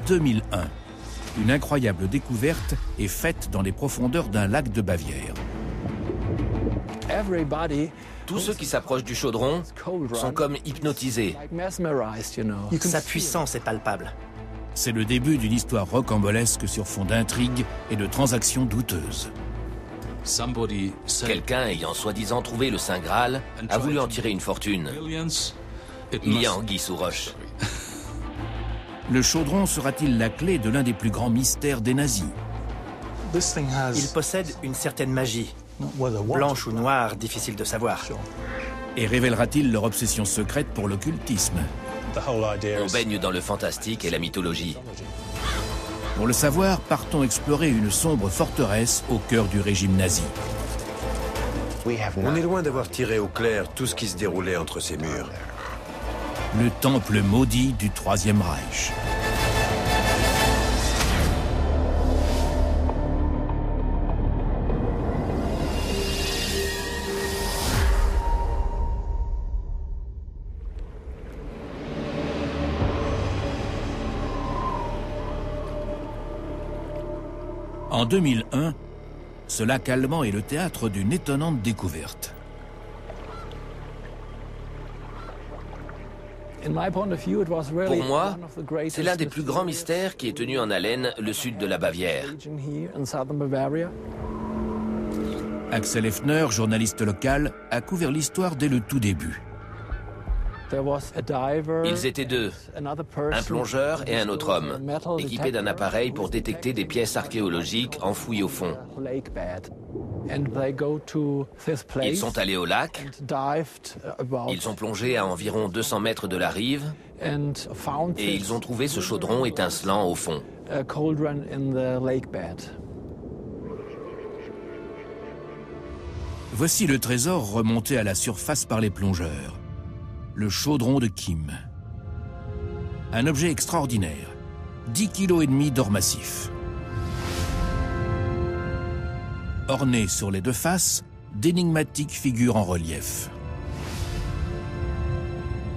2001. Une incroyable découverte est faite dans les profondeurs d'un lac de Bavière. Tous ceux qui s'approchent du chaudron sont comme hypnotisés. Sa puissance est palpable. C'est le début d'une histoire rocambolesque sur fond d'intrigues et de transactions douteuses. Quelqu'un ayant soi-disant trouvé le Saint Graal a voulu en tirer une fortune. Il y a anguille sous roche. Le chaudron sera-t-il la clé de l'un des plus grands mystères des nazis? Il possède une certaine magie. Blanche ou noire, difficile de savoir. Et révélera-t-il leur obsession secrète pour l'occultisme? On baigne dans le fantastique et la mythologie. Pour le savoir, partons explorer une sombre forteresse au cœur du régime nazi. On est loin d'avoir tiré au clair tout ce qui se déroulait entre ces murs. Le temple maudit du Troisième Reich. En 2001, ce lac allemand est le théâtre d'une étonnante découverte. Pour moi, c'est l'un des plus grands mystères qui ait tenu en haleine le sud de la Bavière. Axel Effner, journaliste local, a couvert l'histoire dès le tout début. Ils étaient deux, un plongeur et un autre homme, équipés d'un appareil pour détecter des pièces archéologiques enfouies au fond. Ils sont allés au lac, ils ont plongé à environ 200 mètres de la rive et ils ont trouvé ce chaudron étincelant au fond. Voici le trésor remonté à la surface par les plongeurs. Le chaudron de Kim. Un objet extraordinaire. 10,5 kg d'or massif. Orné sur les deux faces d'énigmatiques figures en relief.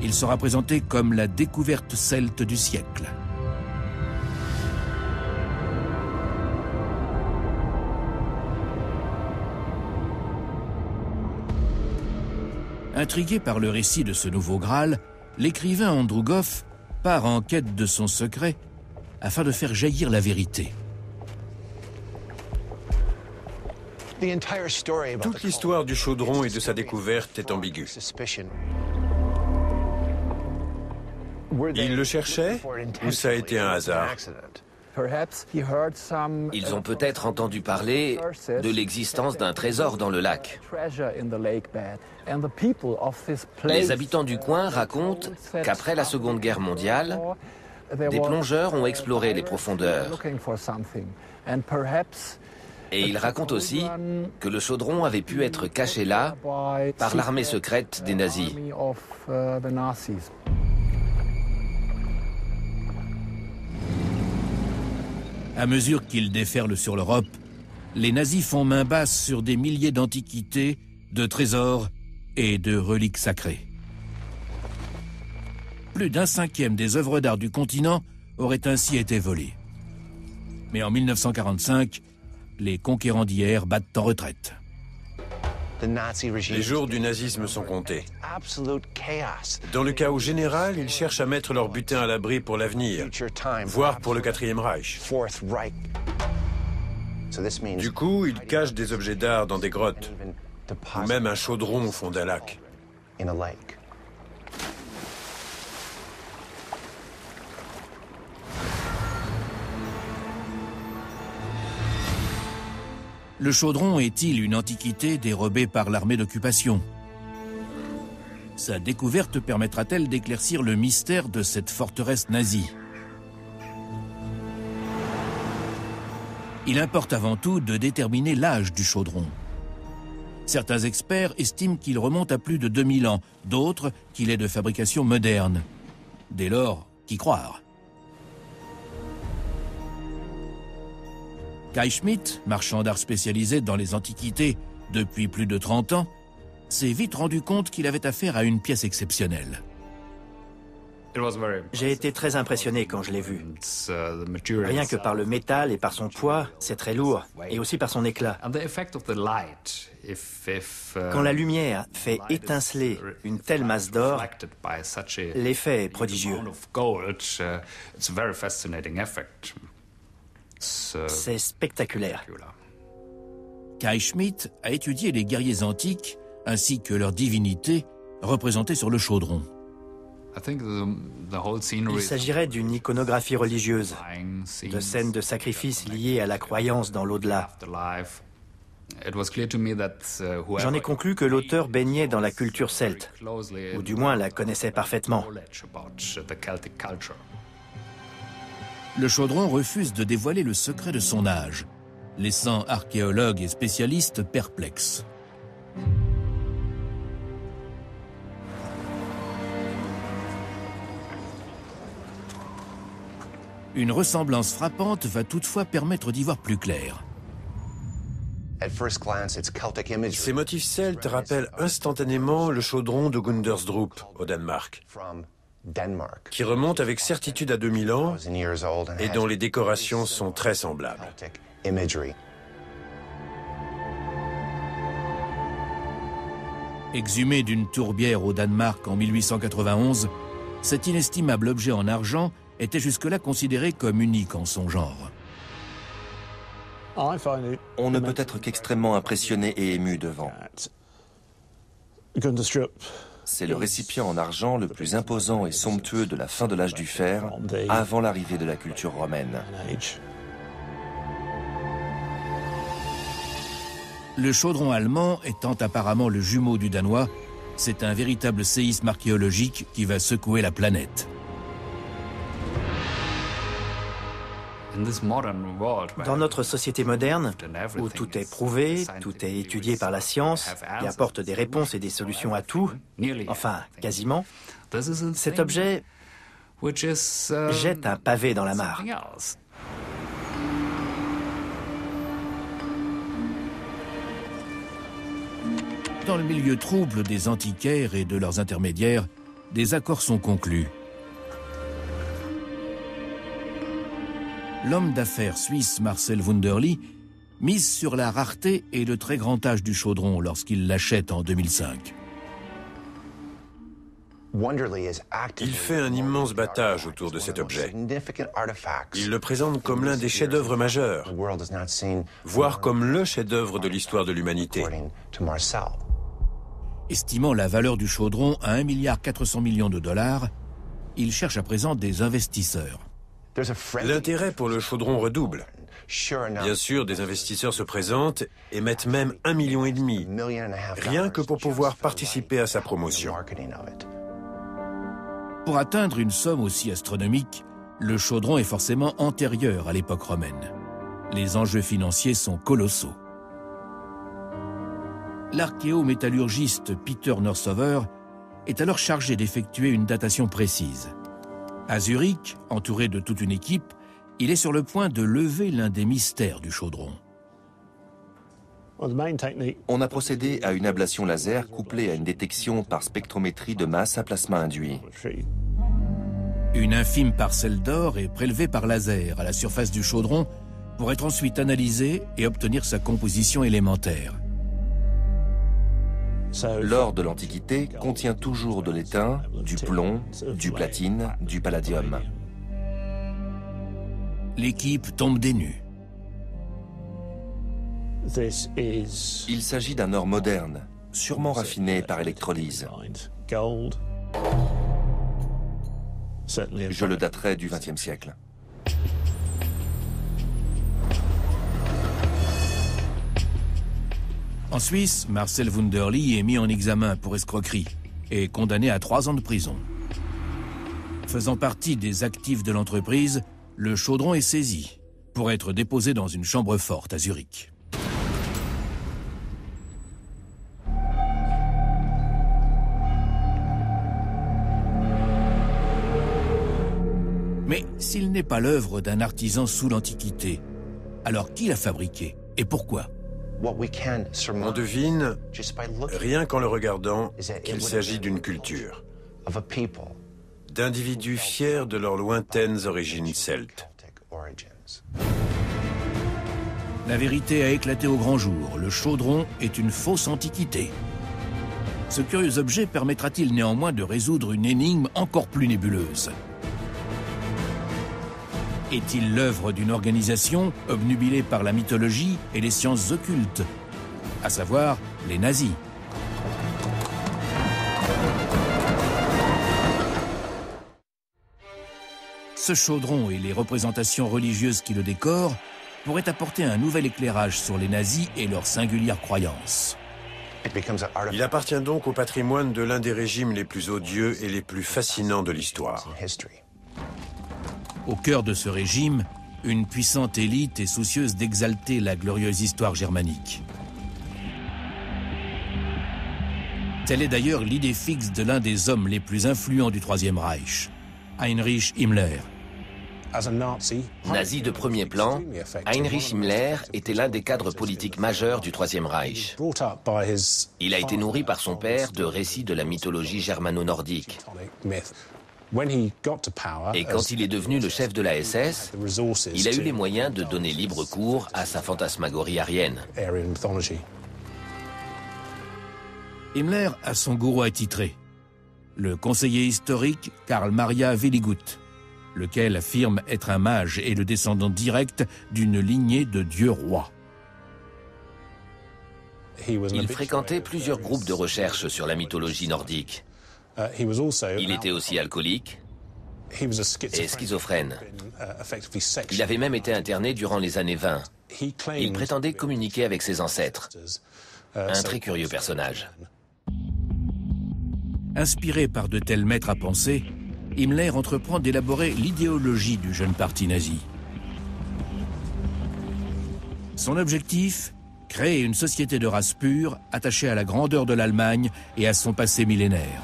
Il sera présenté comme la découverte celte du siècle. Intrigué par le récit de ce nouveau Graal, l'écrivain Andrew Goff part en quête de son secret afin de faire jaillir la vérité. Toute l'histoire du chaudron et de sa découverte est ambiguë. Il le cherchait ou ça a été un hasard? Ils ont peut-être entendu parler de l'existence d'un trésor dans le lac. Les habitants du coin racontent qu'après la Seconde Guerre mondiale, des plongeurs ont exploré les profondeurs. Et ils racontent aussi que le chaudron avait pu être caché là par l'armée secrète des nazis. À mesure qu'ils déferlent sur l'Europe, les nazis font main basse sur des milliers d'antiquités, de trésors et de reliques sacrées. Plus d'un cinquième des œuvres d'art du continent auraient ainsi été volées. Mais en 1945, les conquérants d'hier battent en retraite. Les jours du nazisme sont comptés. Dans le chaos général, ils cherchent à mettre leur butin à l'abri pour l'avenir, voire pour le Quatrième Reich. Du coup, ils cachent des objets d'art dans des grottes, ou même un chaudron au fond d'un lac. Le chaudron est-il une antiquité dérobée par l'armée d'occupation? Sa découverte permettra-t-elle d'éclaircir le mystère de cette forteresse nazie? Il importe avant tout de déterminer l'âge du chaudron. Certains experts estiment qu'il remonte à plus de 2000 ans, d'autres qu'il est de fabrication moderne. Dès lors, qu'y croire? Kai Schmidt, marchand d'art spécialisé dans les antiquités depuis plus de 30 ans, s'est vite rendu compte qu'il avait affaire à une pièce exceptionnelle. J'ai été très impressionné quand je l'ai vu. Rien que par le métal et par son poids, c'est très lourd, et aussi par son éclat. Quand la lumière fait étinceler une telle masse d'or, l'effet est prodigieux. C'est spectaculaire. Kai Schmidt a étudié les guerriers antiques ainsi que leurs divinités représentées sur le chaudron. Il s'agirait d'une iconographie religieuse, de scènes de sacrifices liées à la croyance dans l'au-delà. J'en ai conclu que l'auteur baignait dans la culture celte, ou du moins la connaissait parfaitement. Le chaudron refuse de dévoiler le secret de son âge, laissant archéologues et spécialistes perplexes. Une ressemblance frappante va toutefois permettre d'y voir plus clair. Ces motifs celtes rappellent instantanément le chaudron de Gundersdrup au Danemark, qui remonte avec certitude à 2000 ans et dont les décorations sont très semblables. Exhumé d'une tourbière au Danemark en 1891, cet inestimable objet en argent était jusque-là considéré comme unique en son genre. On ne peut être qu'extrêmement impressionné et ému devant. C'est le récipient en argent le plus imposant et somptueux de la fin de l'âge du fer, avant l'arrivée de la culture romaine. Le chaudron allemand étant apparemment le jumeau du danois, c'est un véritable séisme archéologique qui va secouer la planète. Dans notre société moderne, où tout est prouvé, tout est étudié par la science, et apporte des réponses et des solutions à tout, enfin, quasiment, cet objet jette un pavé dans la mare. Dans le milieu trouble des antiquaires et de leurs intermédiaires, des accords sont conclus. L'homme d'affaires suisse Marcel Wunderli mise sur la rareté et le très grand âge du chaudron lorsqu'il l'achète en 2005. Il fait un immense battage autour de cet objet. Il le présente comme l'un des chefs-d'œuvre majeurs, voire comme le chef-d'œuvre de l'histoire de l'humanité. Estimant la valeur du chaudron à 1,4 milliard de dollars, il cherche à présent des investisseurs. L'intérêt pour le chaudron redouble. Bien sûr, des investisseurs se présentent et mettent même 1,5 million, rien que pour pouvoir participer à sa promotion. Pour atteindre une somme aussi astronomique, le chaudron est forcément antérieur à l'époque romaine. Les enjeux financiers sont colossaux. L'archéométallurgiste Peter Norsover est alors chargé d'effectuer une datation précise. À Zurich, entouré de toute une équipe, il est sur le point de lever l'un des mystères du chaudron. On a procédé à une ablation laser couplée à une détection par spectrométrie de masse à plasma induit. Une infime parcelle d'or est prélevée par laser à la surface du chaudron pour être ensuite analysée et obtenir sa composition élémentaire. L'or de l'Antiquité contient toujours de l'étain, du plomb, du platine, du palladium. L'équipe tombe des nues. Il s'agit d'un or moderne, sûrement raffiné par électrolyse. Je le daterai du XXe siècle. En Suisse, Marcel Wunderli est mis en examen pour escroquerie et condamné à 3 ans de prison. Faisant partie des actifs de l'entreprise, le chaudron est saisi pour être déposé dans une chambre forte à Zurich. Mais s'il n'est pas l'œuvre d'un artisan sous l'Antiquité, alors qui l'a fabriqué et pourquoi ? On devine, rien qu'en le regardant, qu'il s'agit d'une culture. d'individus fiers de leurs lointaines origines celtes. La vérité a éclaté au grand jour. Le chaudron est une fausse antiquité. Ce curieux objet permettra-t-il néanmoins de résoudre une énigme encore plus nébuleuse? Est-il l'œuvre d'une organisation obnubilée par la mythologie et les sciences occultes, à savoir les nazis? Ce chaudron et les représentations religieuses qui le décorent pourraient apporter un nouvel éclairage sur les nazis et leurs singulières croyances. Il appartient donc au patrimoine de l'un des régimes les plus odieux et les plus fascinants de l'histoire. Au cœur de ce régime, une puissante élite est soucieuse d'exalter la glorieuse histoire germanique. Telle est d'ailleurs l'idée fixe de l'un des hommes les plus influents du Troisième Reich, Heinrich Himmler. Nazi de premier plan, Heinrich Himmler était l'un des cadres politiques majeurs du Troisième Reich. Il a été nourri par son père de récits de la mythologie germano-nordique. Et quand il est devenu le chef de la SS, il a eu les moyens de donner libre cours à sa fantasmagorie aryenne. Himmler a son gourou attitré, le conseiller historique Karl Maria Willigut, lequel affirme être un mage et le descendant direct d'une lignée de dieux rois. Il fréquentait plusieurs groupes de recherche sur la mythologie nordique. Il était aussi alcoolique et schizophrène. Il avait même été interné durant les années 20. Il prétendait communiquer avec ses ancêtres. Un très curieux personnage. Inspiré par de tels maîtres à penser, Himmler entreprend d'élaborer l'idéologie du jeune parti nazi. Son objectif, créer une société de race pure attachée à la grandeur de l'Allemagne et à son passé millénaire.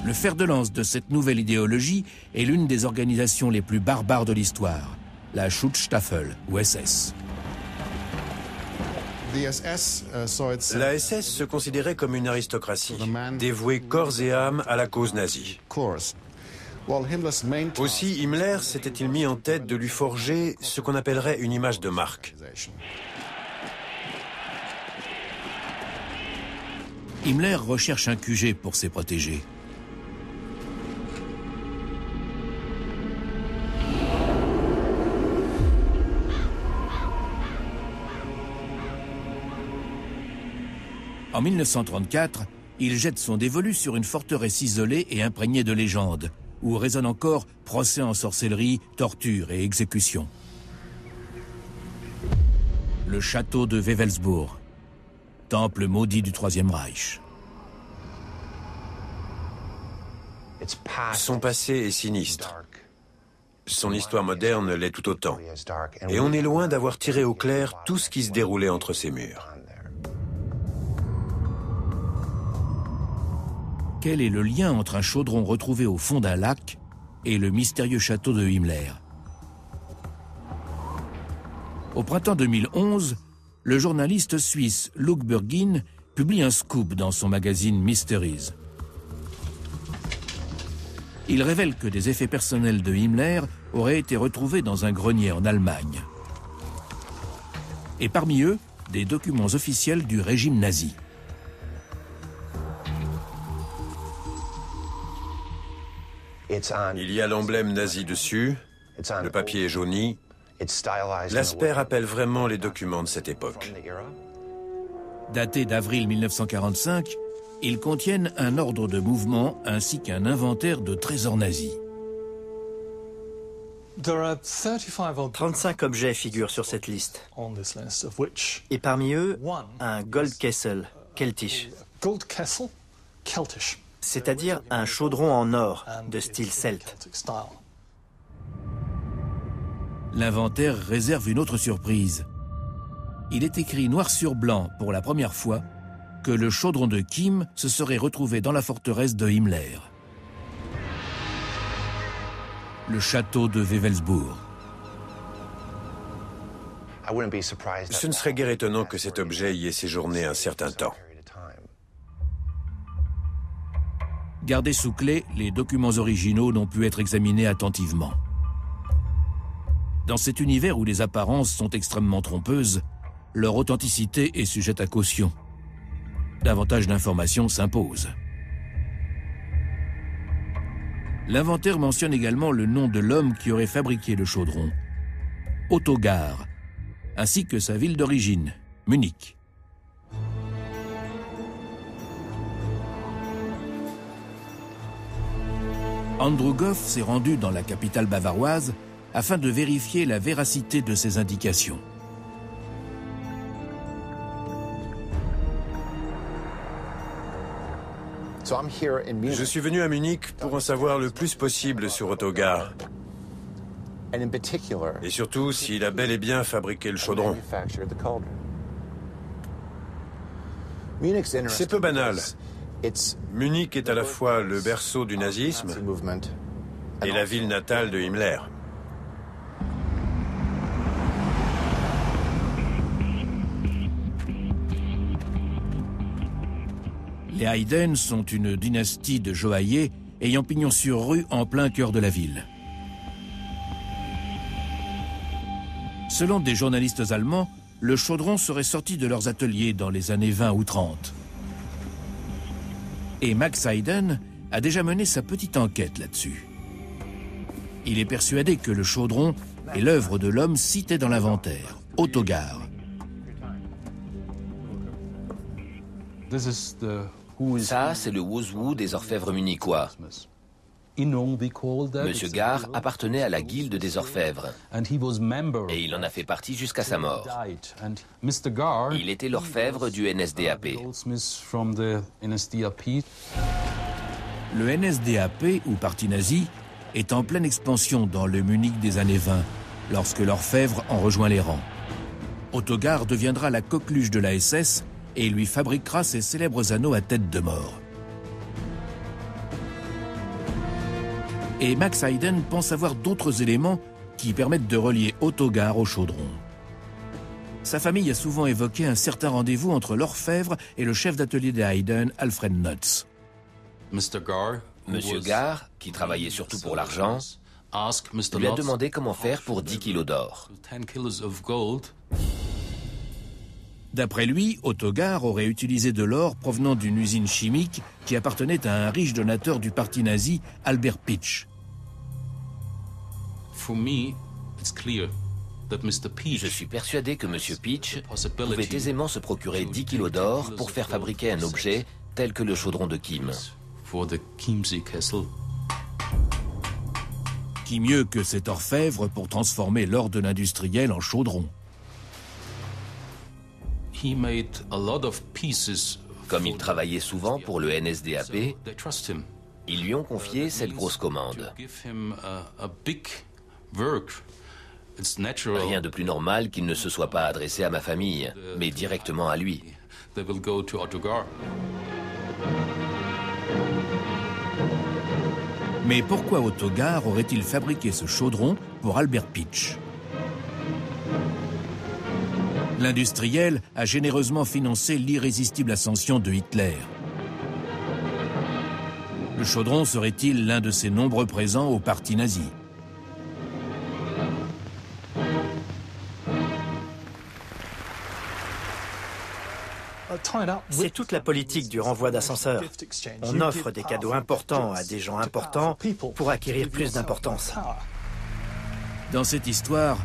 Le fer de lance de cette nouvelle idéologie est l'une des organisations les plus barbares de l'histoire, la Schutzstaffel, ou SS. La SS se considérait comme une aristocratie, dévouée corps et âme à la cause nazie. Aussi, Himmler s'était-il mis en tête de lui forger ce qu'on appellerait une image de marque. Himmler recherche un QG pour ses protégés. En 1934, il jette son dévolu sur une forteresse isolée et imprégnée de légendes, où résonnent encore procès en sorcellerie, torture et exécution. Le château de Wewelsburg, temple maudit du Troisième Reich. Son passé est sinistre. Son histoire moderne l'est tout autant. Et on est loin d'avoir tiré au clair tout ce qui se déroulait entre ces murs. Quel est le lien entre un chaudron retrouvé au fond d'un lac et le mystérieux château de Himmler? Au printemps 2011, le journaliste suisse Luc Burgin publie un scoop dans son magazine Mysteries. Il révèle que des effets personnels de Himmler auraient été retrouvés dans un grenier en Allemagne. Et parmi eux, des documents officiels du régime nazi. Il y a l'emblème nazi dessus, le papier est jauni. L'aspect rappelle vraiment les documents de cette époque. Datés d'avril 1945, ils contiennent un ordre de mouvement ainsi qu'un inventaire de trésors nazis. 35 objets figurent sur cette liste. Et parmi eux, un Goldkessel keltisch. C'est-à-dire un chaudron en or de style celte. L'inventaire réserve une autre surprise. Il est écrit noir sur blanc pour la première fois que le chaudron de Kim se serait retrouvé dans la forteresse de Himmler. Le château de Wewelsburg. Ce ne serait guère étonnant que cet objet y ait séjourné un certain temps. Gardés sous clé, les documents originaux n'ont pu être examinés attentivement. Dans cet univers où les apparences sont extrêmement trompeuses, leur authenticité est sujette à caution. Davantage d'informations s'imposent. L'inventaire mentionne également le nom de l'homme qui aurait fabriqué le chaudron, Ottokar, ainsi que sa ville d'origine, Munich. Andrew Goff s'est rendu dans la capitale bavaroise afin de vérifier la véracité de ces indications. Je suis venu à Munich pour en savoir le plus possible sur Ottokar. Et surtout s'il a bel et bien fabriqué le chaudron. C'est peu banal. Munich est à la fois le berceau du nazisme et la ville natale de Himmler. Les Hayden sont une dynastie de joailliers ayant pignon sur rue en plein cœur de la ville. Selon des journalistes allemands, le chaudron serait sorti de leurs ateliers dans les années 20 ou 30. Et Max Hayden a déjà mené sa petite enquête là-dessus. Il est persuadé que le chaudron est l'œuvre de l'homme cité dans l'inventaire, Ottokar. Ça, c'est le Wuzwu des orfèvres munichois. Monsieur Gar appartenait à la guilde des orfèvres et il en a fait partie jusqu'à sa mort. Il était l'orfèvre du NSDAP. Le NSDAP, ou parti nazi, est en pleine expansion dans le Munich des années 20, lorsque l'orfèvre en rejoint les rangs. Ottokar deviendra la coqueluche de la SS et lui fabriquera ses célèbres anneaux à tête de mort. Et Max Hayden pense avoir d'autres éléments qui permettent de relier Ottokar au chaudron. Sa famille a souvent évoqué un certain rendez-vous entre l'orfèvre et le chef d'atelier des Hayden, Alfred Nutz. Monsieur Gar, qui travaillait surtout pour l'argent, lui a demandé comment faire pour 10 kilos d'or. D'après lui, Ottokar aurait utilisé de l'or provenant d'une usine chimique qui appartenait à un riche donateur du parti nazi, Albert Pitsch. Je suis persuadé que M. Pitsch pouvait aisément se procurer 10 kilos d'or pour faire fabriquer un objet tel que le chaudron de Kim. Qui mieux que cet orfèvre pour transformer l'or de l'industriel en chaudron? Comme il travaillait souvent pour le NSDAP, ils lui ont confié cette grosse commande. Rien de plus normal qu'il ne se soit pas adressé à ma famille, mais directement à lui. Mais pourquoi Ottokar aurait-il fabriqué ce chaudron pour Albert Pitsch? L'industriel a généreusement financé l'irrésistible ascension de Hitler. Le chaudron serait-il l'un de ses nombreux présents au parti nazi? C'est toute la politique du renvoi d'ascenseurs. On offre des cadeaux importants à des gens importants pour acquérir plus d'importance. Dans cette histoire,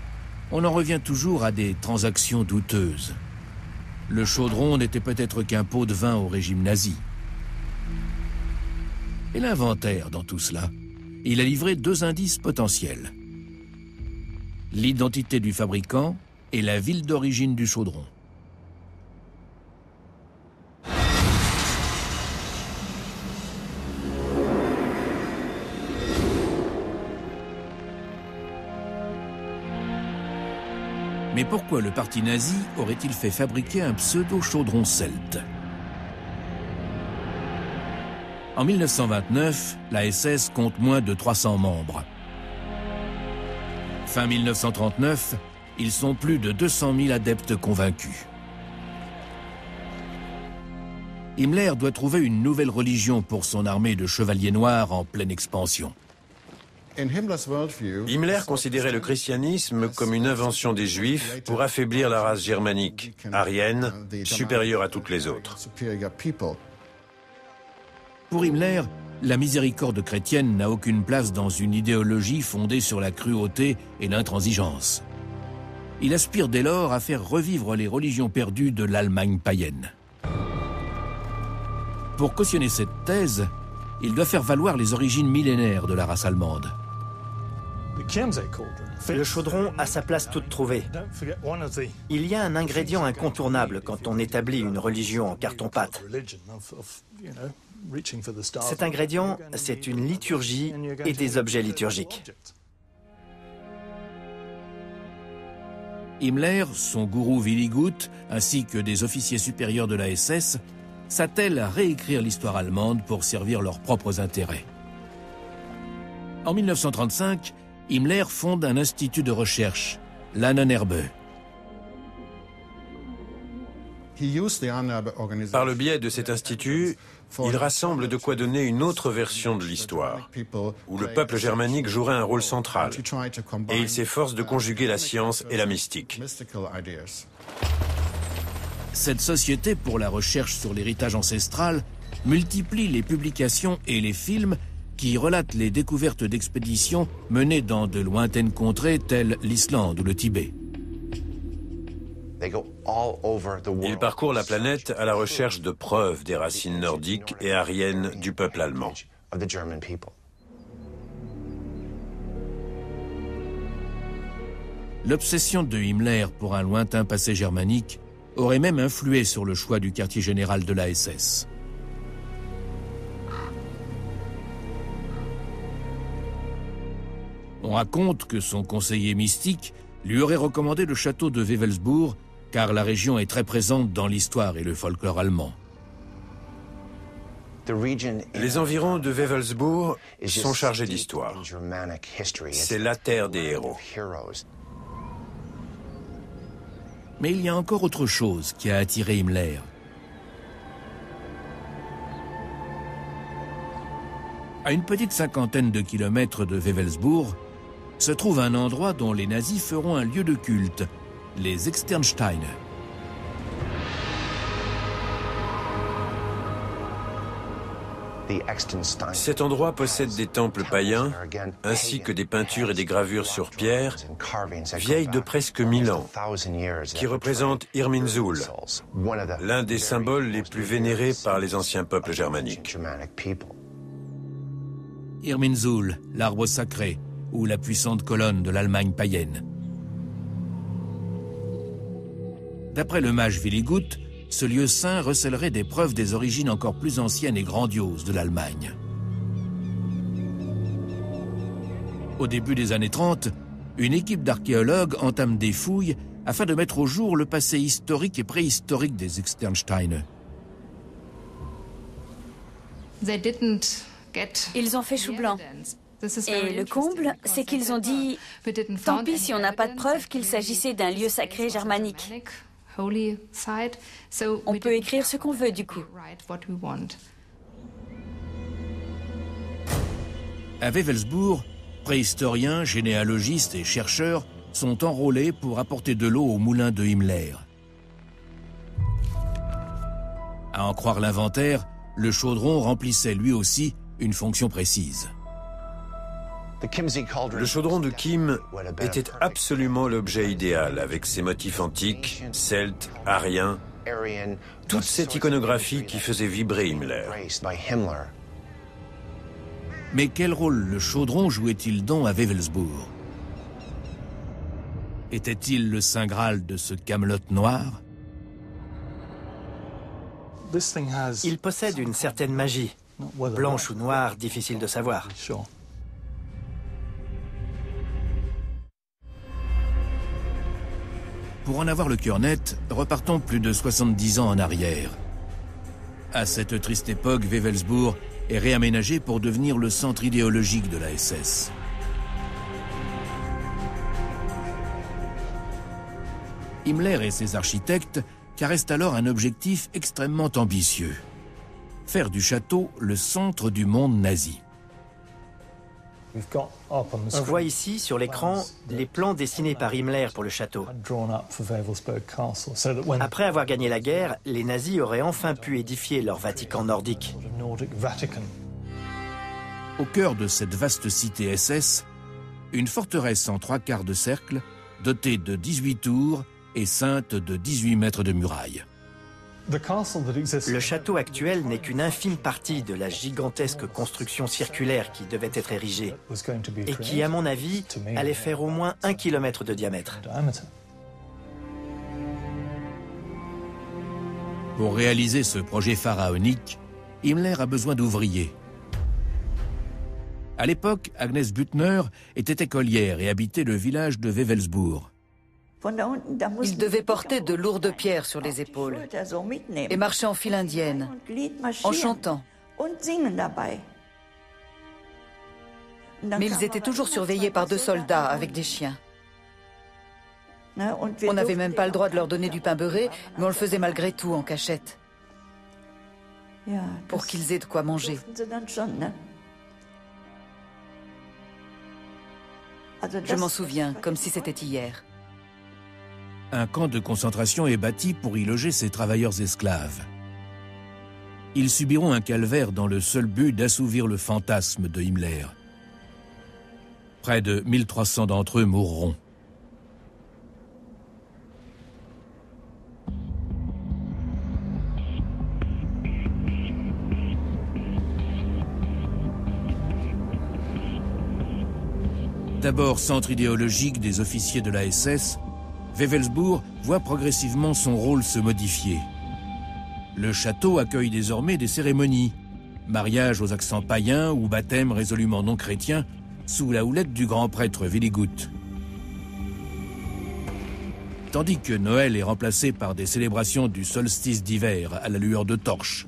on en revient toujours à des transactions douteuses. Le chaudron n'était peut-être qu'un pot de vin au régime nazi. Et l'inventaire dans tout cela? Il a livré 2 indices potentiels. L'identité du fabricant et la ville d'origine du chaudron. Mais pourquoi le parti nazi aurait-il fait fabriquer un pseudo-chaudron celte? En 1929, la SS compte moins de 300 membres. Fin 1939, ils sont plus de 200 000 adeptes convaincus. Himmler doit trouver une nouvelle religion pour son armée de chevaliers noirs en pleine expansion. Himmler considérait le christianisme comme une invention des Juifs pour affaiblir la race germanique, aryenne, supérieure à toutes les autres. Pour Himmler, la miséricorde chrétienne n'a aucune place dans une idéologie fondée sur la cruauté et l'intransigeance. Il aspire dès lors à faire revivre les religions perdues de l'Allemagne païenne. Pour cautionner cette thèse, il doit faire valoir les origines millénaires de la race allemande. Le chaudron a sa place toute trouvée. Il y a un ingrédient incontournable quand on établit une religion en carton-pâte. Cet ingrédient, c'est une liturgie et des objets liturgiques. Himmler, son gourou Willy Gutt, ainsi que des officiers supérieurs de la SS, s'attellent à réécrire l'histoire allemande pour servir leurs propres intérêts. En 1935, Himmler fonde un institut de recherche, l'Ahnenerbe. Par le biais de cet institut, il rassemble de quoi donner une autre version de l'histoire, où le peuple germanique jouerait un rôle central, et il s'efforce de conjuguer la science et la mystique. Cette société pour la recherche sur l'héritage ancestral multiplie les publications et les films qui relatent les découvertes d'expéditions menées dans de lointaines contrées telles l'Islande ou le Tibet. Ils parcourent la planète à la recherche de preuves des racines nordiques et aryennes du peuple allemand. L'obsession de Himmler pour un lointain passé germanique aurait même influé sur le choix du quartier général de la SS. On raconte que son conseiller mystique lui aurait recommandé le château de Wewelsburg, car la région est très présente dans l'histoire et le folklore allemand. Les environs de Wewelsburg sont chargés d'histoire. C'est la terre des héros. Mais il y a encore autre chose qui a attiré Himmler. À une petite cinquantaine de kilomètres de Wewelsburg, se trouve un endroit dont les nazis feront un lieu de culte, les Externsteine. Cet endroit possède des temples païens, ainsi que des peintures et des gravures sur pierre, vieilles de presque 1000 ans, qui représentent Irminsul, l'un des symboles les plus vénérés par les anciens peuples germaniques. Irminsul, l'arbre sacré, ou la puissante colonne de l'Allemagne païenne. D'après le mage Willy Gutt, ce lieu saint recèlerait des preuves des origines encore plus anciennes et grandioses de l'Allemagne. Au début des années 30, une équipe d'archéologues entame des fouilles afin de mettre au jour le passé historique et préhistorique des Externsteine. Ils ont fait chou blanc. Et le comble, c'est qu'ils ont dit « Tant pis si on n'a pas de preuve qu'il s'agissait d'un lieu sacré germanique. On peut écrire ce qu'on veut du coup. » À Wewelsburg, préhistoriens, généalogistes et chercheurs sont enrôlés pour apporter de l'eau au moulin de Himmler. À en croire l'inventaire, le chaudron remplissait lui aussi une fonction précise. Le chaudron de Kim était absolument l'objet idéal, avec ses motifs antiques, celtes, aryens, toute cette iconographie qui faisait vibrer Himmler. Mais quel rôle le chaudron jouait-il donc à Wewelsburg? Était-il le saint Graal de ce Camelot noir? Il possède une certaine magie, blanche ou noire, difficile de savoir. Pour en avoir le cœur net, repartons plus de 70 ans en arrière. À cette triste époque, Wewelsburg est réaménagé pour devenir le centre idéologique de la SS. Himmler et ses architectes caressent alors un objectif extrêmement ambitieux, faire du château le centre du monde nazi. On voit ici, sur l'écran, les plans dessinés par Himmler pour le château. Après avoir gagné la guerre, les nazis auraient enfin pu édifier leur Vatican nordique. Au cœur de cette vaste cité SS, une forteresse en 3/4 de cercle, dotée de 18 tours et ceinte de 18 mètres de murailles. Le château actuel n'est qu'une infime partie de la gigantesque construction circulaire qui devait être érigée et qui, à mon avis, allait faire au moins 1 kilomètre de diamètre. Pour réaliser ce projet pharaonique, Himmler a besoin d'ouvriers. À l'époque, Agnes Büttner était écolière et habitait le village de Wewelsburg. Il devait porter de lourdes pierres sur les épaules et marcher en file indienne, en chantant. Mais ils étaient toujours surveillés par 2 soldats avec des chiens. On n'avait même pas le droit de leur donner du pain beurré, mais on le faisait malgré tout en cachette, pour qu'ils aient de quoi manger. Je m'en souviens, comme si c'était hier. Un camp de concentration est bâti pour y loger ces travailleurs esclaves. Ils subiront un calvaire dans le seul but d'assouvir le fantasme de Himmler. Près de 1300 d'entre eux mourront. D'abord centre idéologique des officiers de la SS, Wewelsburg voit progressivement son rôle se modifier. Le château accueille désormais des cérémonies, mariages aux accents païens ou baptêmes résolument non chrétiens, sous la houlette du grand prêtre Willigut. Tandis que Noël est remplacé par des célébrations du solstice d'hiver à la lueur de torches.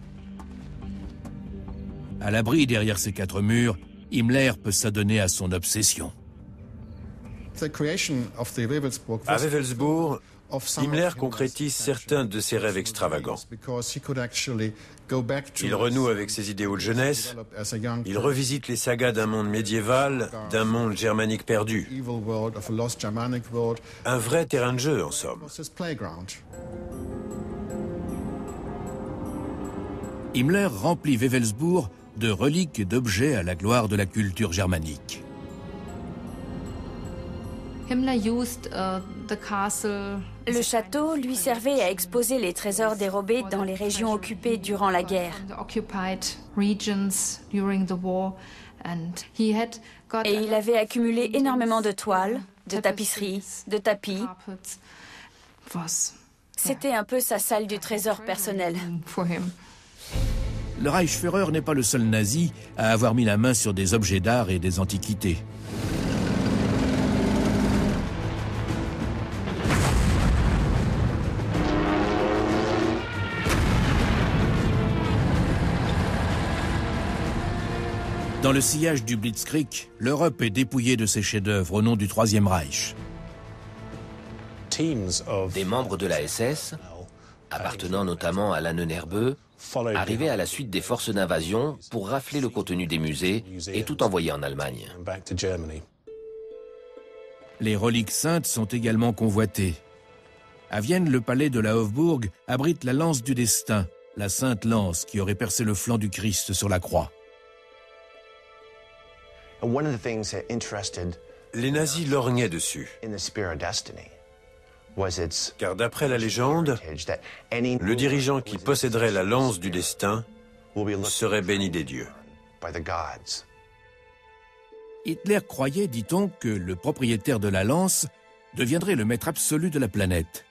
À l'abri derrière ces 4 murs, Himmler peut s'adonner à son obsession. À Wewelsburg, Himmler concrétise certains de ses rêves extravagants. Il renoue avec ses idéaux de jeunesse, il revisite les sagas d'un monde médiéval, d'un monde germanique perdu. Un vrai terrain de jeu, en somme. Himmler remplit Wewelsburg de reliques et d'objets à la gloire de la culture germanique. Le château lui servait à exposer les trésors dérobés dans les régions occupées durant la guerre. Et il avait accumulé énormément de toiles, de tapisseries, de tapis. C'était un peu sa salle du trésor personnel. Le Reichsführer n'est pas le seul nazi à avoir mis la main sur des objets d'art et des antiquités. Dans le sillage du Blitzkrieg, l'Europe est dépouillée de ses chefs-d'œuvre au nom du Troisième Reich. Des membres de la SS, appartenant notamment à l'Annenherbeux, arrivaient à la suite des forces d'invasion pour rafler le contenu des musées et tout envoyer en Allemagne. Les reliques saintes sont également convoitées. À Vienne, le palais de la Hofburg abrite la lance du destin, la sainte lance qui aurait percé le flanc du Christ sur la croix. Les nazis lorgnaient dessus. Car d'après la légende, le dirigeant qui posséderait la lance du destin serait béni des dieux. Hitler croyait, dit-on, que le propriétaire de la lance deviendrait le maître absolu de la planète.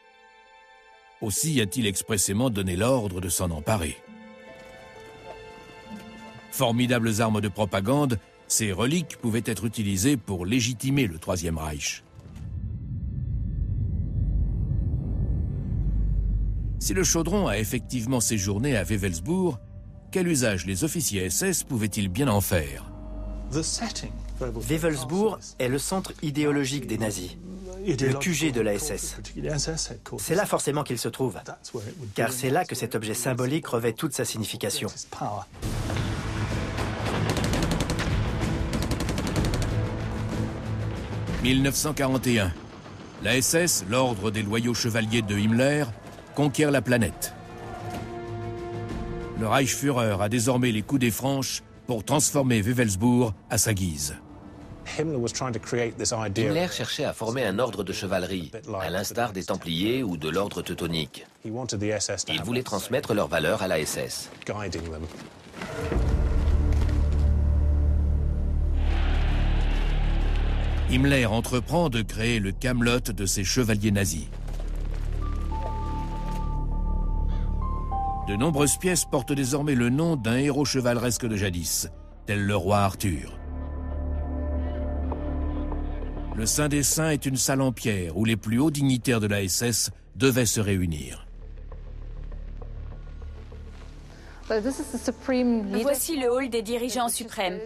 Aussi a-t-il expressément donné l'ordre de s'en emparer. Formidables armes de propagande, ces reliques pouvaient être utilisées pour légitimer le Troisième Reich. Si le chaudron a effectivement séjourné à Wewelsburg, quel usage les officiers SS pouvaient-ils bien en faire? Wewelsburg est le centre idéologique des nazis. le QG de la SS. C'est là forcément qu'il se trouve, car c'est là que cet objet symbolique revêt toute sa signification. « 1941. La SS, l'ordre des loyaux chevaliers de Himmler, conquiert la planète. Le Reichsführer a désormais les coudées franches pour transformer Wewelsburg à sa guise. Himmler cherchait à former un ordre de chevalerie, à l'instar des Templiers ou de l'ordre teutonique. Il voulait transmettre leurs valeurs à la SS. Himmler entreprend de créer le Camelot de ses chevaliers nazis. De nombreuses pièces portent désormais le nom d'un héros chevaleresque de jadis, tel le roi Arthur. Le Saint des Saints est une salle en pierre où les plus hauts dignitaires de la SS devaient se réunir. Voici le hall des dirigeants suprêmes.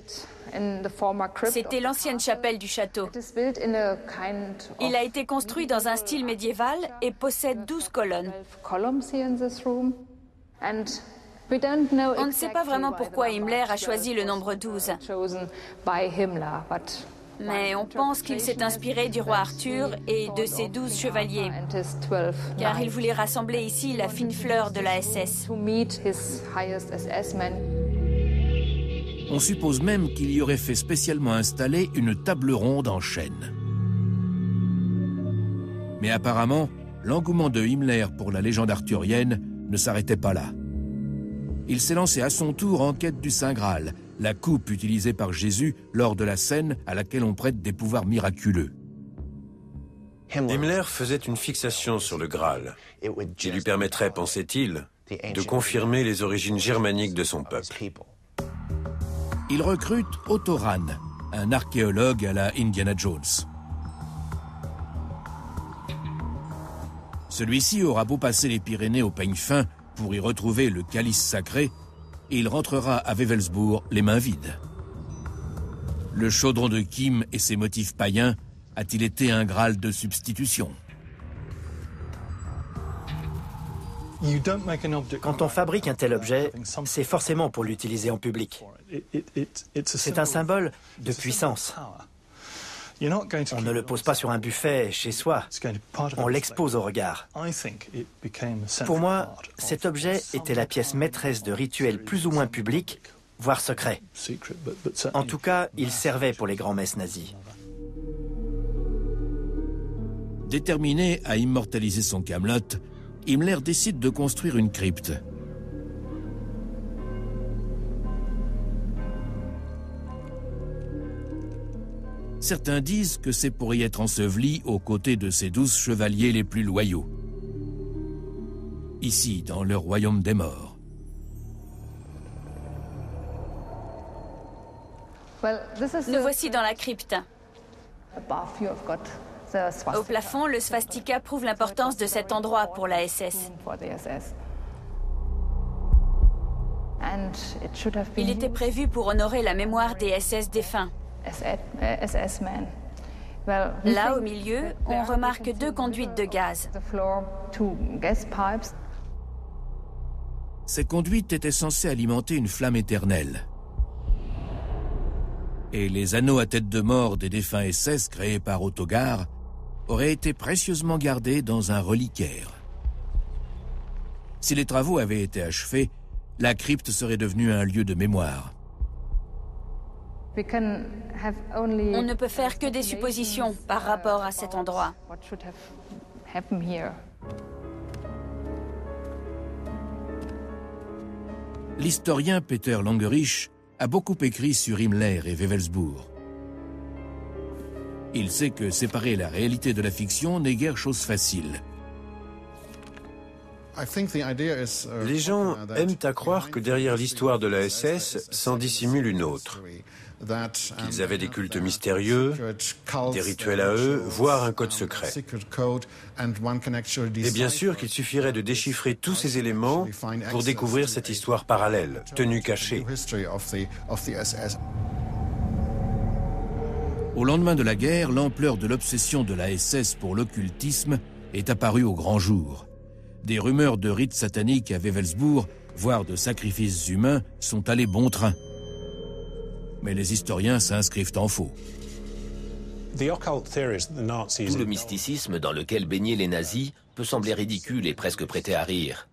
C'était l'ancienne chapelle du château. Il a été construit dans un style médiéval et possède 12 colonnes. On ne sait pas vraiment pourquoi Himmler a choisi le nombre 12. Mais on pense qu'il s'est inspiré du roi Arthur et de ses 12 chevaliers, car il voulait rassembler ici la fine fleur de la SS. On suppose même qu'il y aurait fait spécialement installer une table ronde en chêne. Mais apparemment, l'engouement de Himmler pour la légende arthurienne ne s'arrêtait pas là. Il s'est lancé à son tour en quête du Saint Graal, la coupe utilisée par Jésus lors de la scène à laquelle on prête des pouvoirs miraculeux. Himmler faisait une fixation sur le Graal, qui lui permettrait, pensait-il, de confirmer les origines germaniques de son peuple. Il recrute Otto Rahn, un archéologue à la Indiana Jones. Celui-ci aura beau passer les Pyrénées au peigne fin pour y retrouver le calice sacré, il rentrera à Wewelsburg les mains vides. Le chaudron de Kim et ses motifs païens a-t-il été un Graal de substitution? Quand on fabrique un tel objet, c'est forcément pour l'utiliser en public. C'est un symbole de puissance. On ne le pose pas sur un buffet chez soi, on l'expose au regard. Pour moi, cet objet était la pièce maîtresse de rituels plus ou moins publics, voire secrets. En tout cas, il servait pour les grands-messes nazis. Déterminé à immortaliser son Camelot, Himmler décide de construire une crypte. Certains disent que c'est pour y être enseveli aux côtés de ses 12 chevaliers les plus loyaux. Ici, dans le royaume des morts. Nous voici dans la crypte. Au plafond, le swastika prouve l'importance de cet endroit pour la SS. Il était prévu pour honorer la mémoire des SS défunts. Là, au milieu, on remarque 2 conduites de gaz. Ces conduites étaient censées alimenter une flamme éternelle. Et les anneaux à tête de mort des défunts SS créés par Otto Gar auraient été précieusement gardés dans un reliquaire. Si les travaux avaient été achevés, la crypte serait devenue un lieu de mémoire. On ne peut faire que des suppositions par rapport à cet endroit. L'historien Peter Langerich a beaucoup écrit sur Himmler et Wewelsburg. Il sait que séparer la réalité de la fiction n'est guère chose facile. Les gens aiment à croire que derrière l'histoire de la SS s'en dissimule une autre. Qu'ils avaient des cultes mystérieux, des rituels à eux, voire un code secret. Et bien sûr qu'il suffirait de déchiffrer tous ces éléments pour découvrir cette histoire parallèle, tenue cachée. Au lendemain de la guerre, l'ampleur de l'obsession de la SS pour l'occultisme est apparue au grand jour. Des rumeurs de rites sataniques à Wewelsbourg, voire de sacrifices humains, sont allées bon train. Mais les historiens s'inscrivent en faux. Tout le mysticisme dans lequel baignaient les nazis peut sembler ridicule et presque prêter à rire.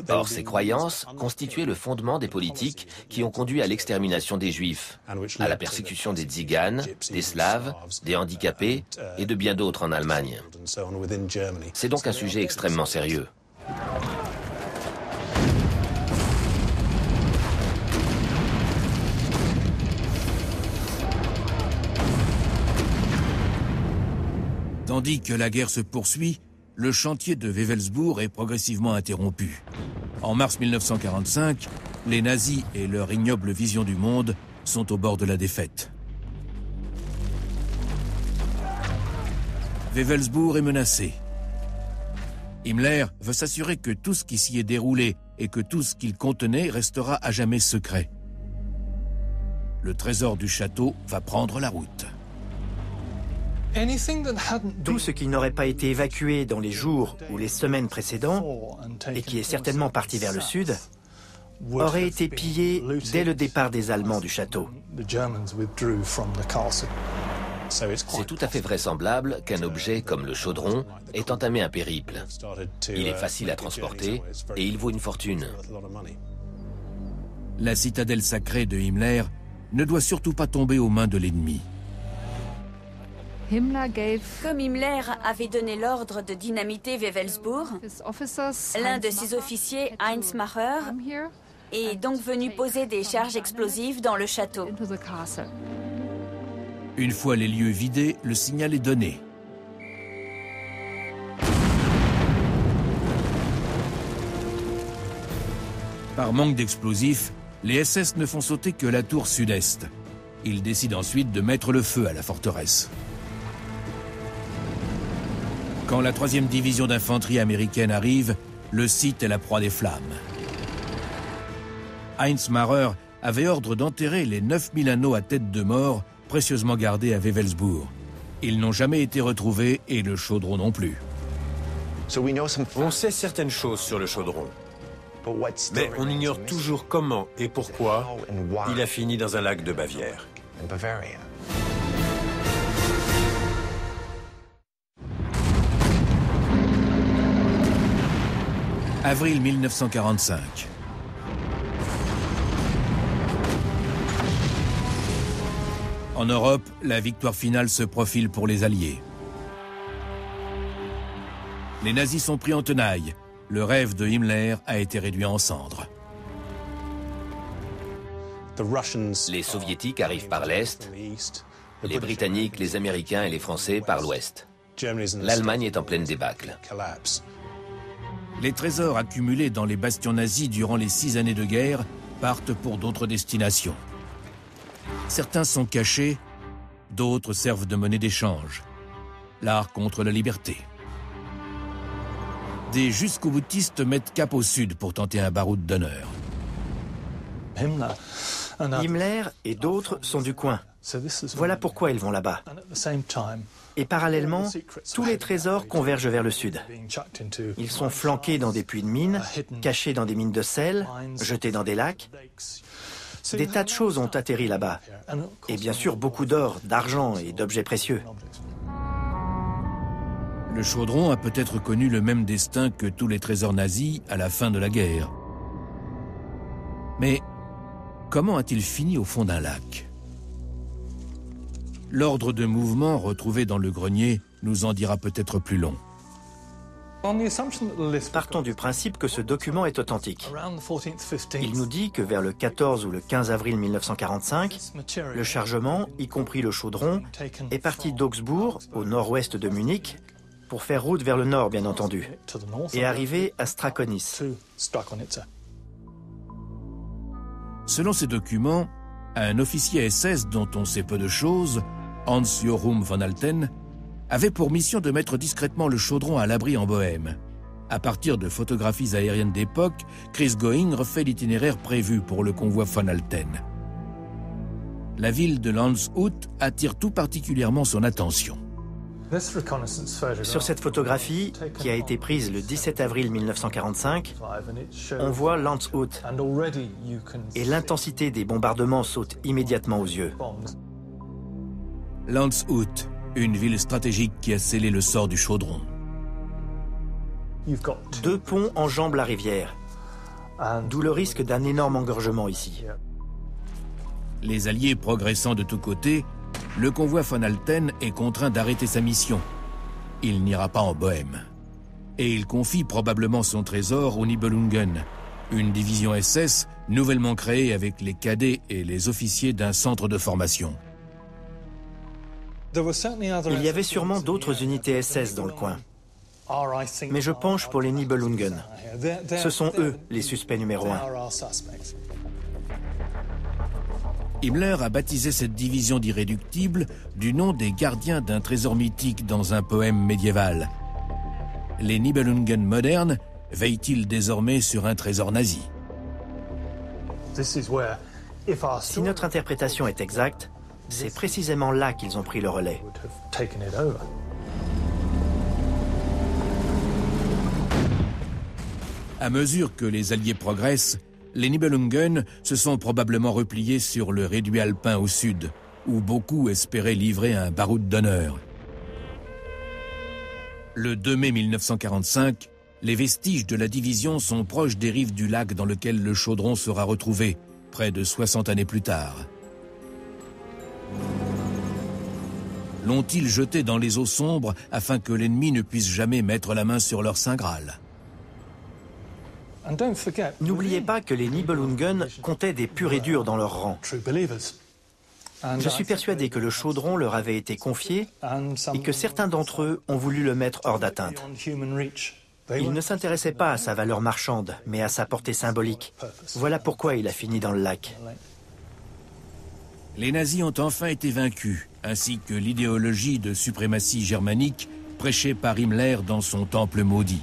Or, ces croyances constituaient le fondement des politiques qui ont conduit à l'extermination des Juifs, à la persécution des Tziganes, des Slaves, des handicapés et de bien d'autres en Allemagne. C'est donc un sujet extrêmement sérieux. Tandis que la guerre se poursuit, le chantier de Wewelsbourg est progressivement interrompu. En mars 1945, les nazis et leur ignoble vision du monde sont au bord de la défaite. Wewelsbourg est menacé. Himmler veut s'assurer que tout ce qui s'y est déroulé et que tout ce qu'il contenait restera à jamais secret. Le trésor du château va prendre la route. Tout ce qui n'aurait pas été évacué dans les jours ou les semaines précédents, et qui est certainement parti vers le sud, aurait été pillé dès le départ des Allemands du château. C'est tout à fait vraisemblable qu'un objet comme le chaudron ait entamé un périple. Il est facile à transporter et il vaut une fortune. La citadelle sacrée de Himmler ne doit surtout pas tomber aux mains de l'ennemi. Comme Himmler avait donné l'ordre de dynamiter Wewelsbourg, l'un de ses officiers, Heinz Macher, est donc venu poser des charges explosives dans le château. Une fois les lieux vidés, le signal est donné. Par manque d'explosifs, les SS ne font sauter que la tour sud-est. Ils décident ensuite de mettre le feu à la forteresse. Quand la 3e division d'infanterie américaine arrive, le site est la proie des flammes. Heinz Macher avait ordre d'enterrer les 9000 anneaux à tête de mort précieusement gardés à Wewelsbourg. Ils n'ont jamais été retrouvés et le chaudron non plus. On sait certaines choses sur le chaudron, mais on ignore toujours comment et pourquoi il a fini dans un lac de Bavière. Avril 1945. En Europe, la victoire finale se profile pour les Alliés. Les nazis sont pris en tenaille. Le rêve de Himmler a été réduit en cendres. Les Soviétiques arrivent par l'Est, les Britanniques, les Américains et les Français par l'Ouest. L'Allemagne est en pleine débâcle. Les trésors accumulés dans les bastions nazis durant les 6 années de guerre partent pour d'autres destinations. Certains sont cachés, d'autres servent de monnaie d'échange. L'art contre la liberté. Des jusqu'au-boutistes mettent cap au sud pour tenter un baroud d'honneur. Himmler et d'autres sont du coin. Voilà pourquoi ils vont là-bas. Et parallèlement, tous les trésors convergent vers le sud. Ils sont flanqués dans des puits de mines, cachés dans des mines de sel, jetés dans des lacs. Des tas de choses ont atterri là-bas. Et bien sûr, beaucoup d'or, d'argent et d'objets précieux. Le chaudron a peut-être connu le même destin que tous les trésors nazis à la fin de la guerre. Mais comment a-t-il fini au fond d'un lac ? L'ordre de mouvement retrouvé dans le grenier nous en dira peut-être plus long. Partons du principe que ce document est authentique. Il nous dit que vers le 14 ou le 15 avril 1945, le chargement, y compris le chaudron, est parti d'Augsbourg, au nord-ouest de Munich, pour faire route vers le nord, bien entendu, et arriver à Strakonitz. Selon ces documents, un officier SS dont on sait peu de choses, Hans-Joachim von Alten, avait pour mission de mettre discrètement le chaudron à l'abri en Bohême. À partir de photographies aériennes d'époque, Chris Going refait l'itinéraire prévu pour le convoi von Alten. la ville de Landshut attire tout particulièrement son attention. Sur cette photographie, qui a été prise le 17 avril 1945, on voit Landshut et l'intensité des bombardements saute immédiatement aux yeux. Landshut, une ville stratégique qui a scellé le sort du chaudron. 2 ponts enjambent la rivière, d'où le risque d'un énorme engorgement ici. Les Alliés progressant de tous côtés, le convoi von Alten est contraint d'arrêter sa mission. Il n'ira pas en Bohême. Et il confie probablement son trésor aux Nibelungen, une division SS nouvellement créée avec les cadets et les officiers d'un centre de formation. Il y avait sûrement d'autres unités SS dans le coin. Mais je penche pour les Nibelungen. Ce sont eux les suspects numéro 1. Himmler a baptisé cette division d'irréductibles du nom des gardiens d'un trésor mythique dans un poème médiéval. Les Nibelungen modernes veillent-ils désormais sur un trésor nazi? Si notre interprétation est exacte, c'est précisément là qu'ils ont pris le relais. À mesure que les Alliés progressent, les Nibelungen se sont probablement repliés sur le réduit alpin au sud, où beaucoup espéraient livrer un baroud d'honneur. Le 2 mai 1945, les vestiges de la division sont proches des rives du lac dans lequel le chaudron sera retrouvé, près de 60 années plus tard. L'ont-ils jeté dans les eaux sombres afin que l'ennemi ne puisse jamais mettre la main sur leur Saint Graal? N'oubliez pas que les Nibelungen comptaient des purs et durs dans leur rang. Je suis persuadé que le chaudron leur avait été confié et que certains d'entre eux ont voulu le mettre hors d'atteinte. Ils ne s'intéressaient pas à sa valeur marchande, mais à sa portée symbolique. Voilà pourquoi il a fini dans le lac. Les nazis ont enfin été vaincus, ainsi que l'idéologie de suprématie germanique prêchée par Himmler dans son temple maudit.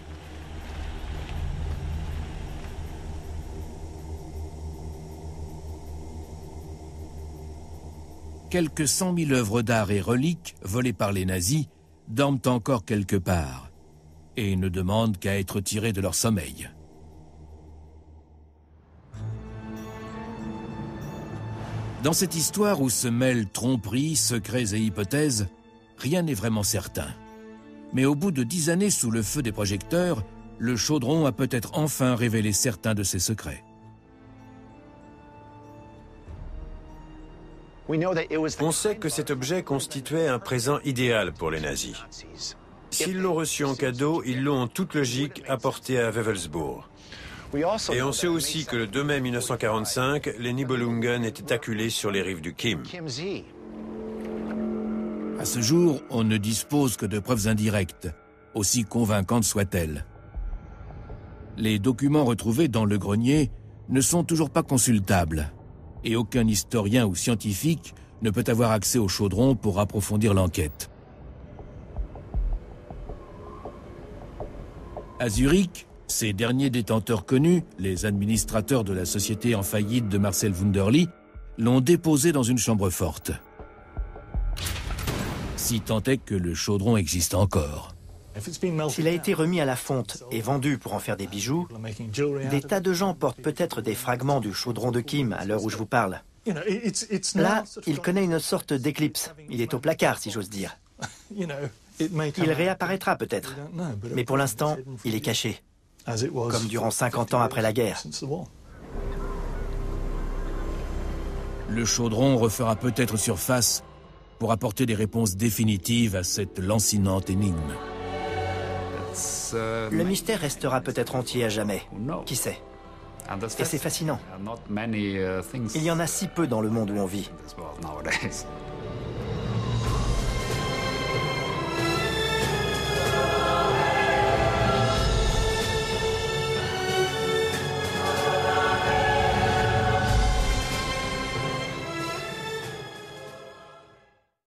Quelques 100 000 œuvres d'art et reliques volées par les nazis dorment encore quelque part et ne demandent qu'à être tirées de leur sommeil. Dans cette histoire où se mêlent tromperies, secrets et hypothèses, rien n'est vraiment certain. Mais au bout de 10 années sous le feu des projecteurs, le chaudron a peut-être enfin révélé certains de ses secrets. On sait que cet objet constituait un présent idéal pour les nazis. S'ils l'ont reçu en cadeau, ils l'ont en toute logique apporté à Wewelsburg. Et on sait aussi que le 2 mai 1945, les Nibelungen étaient acculés sur les rives du Kim. À ce jour, on ne dispose que de preuves indirectes, aussi convaincantes soient-elles. Les documents retrouvés dans le grenier ne sont toujours pas consultables, et aucun historien ou scientifique ne peut avoir accès au chaudron pour approfondir l'enquête. À Zurich, ces derniers détenteurs connus, les administrateurs de la société en faillite de Marcel Wunderlich, l'ont déposé dans une chambre forte. Si tant est que le chaudron existe encore. S'il a été remis à la fonte et vendu pour en faire des bijoux, des tas de gens portent peut-être des fragments du chaudron de Kim à l'heure où je vous parle. Là, il connaît une sorte d'éclipse. Il est au placard, si j'ose dire. Il réapparaîtra peut-être, mais pour l'instant, il est caché, comme durant 50 ans après la guerre. Le chaudron refera peut-être surface pour apporter des réponses définitives à cette lancinante énigme. Le mystère restera peut-être entier à jamais. Qui sait? Et c'est fascinant. Il y en a si peu dans le monde où on vit.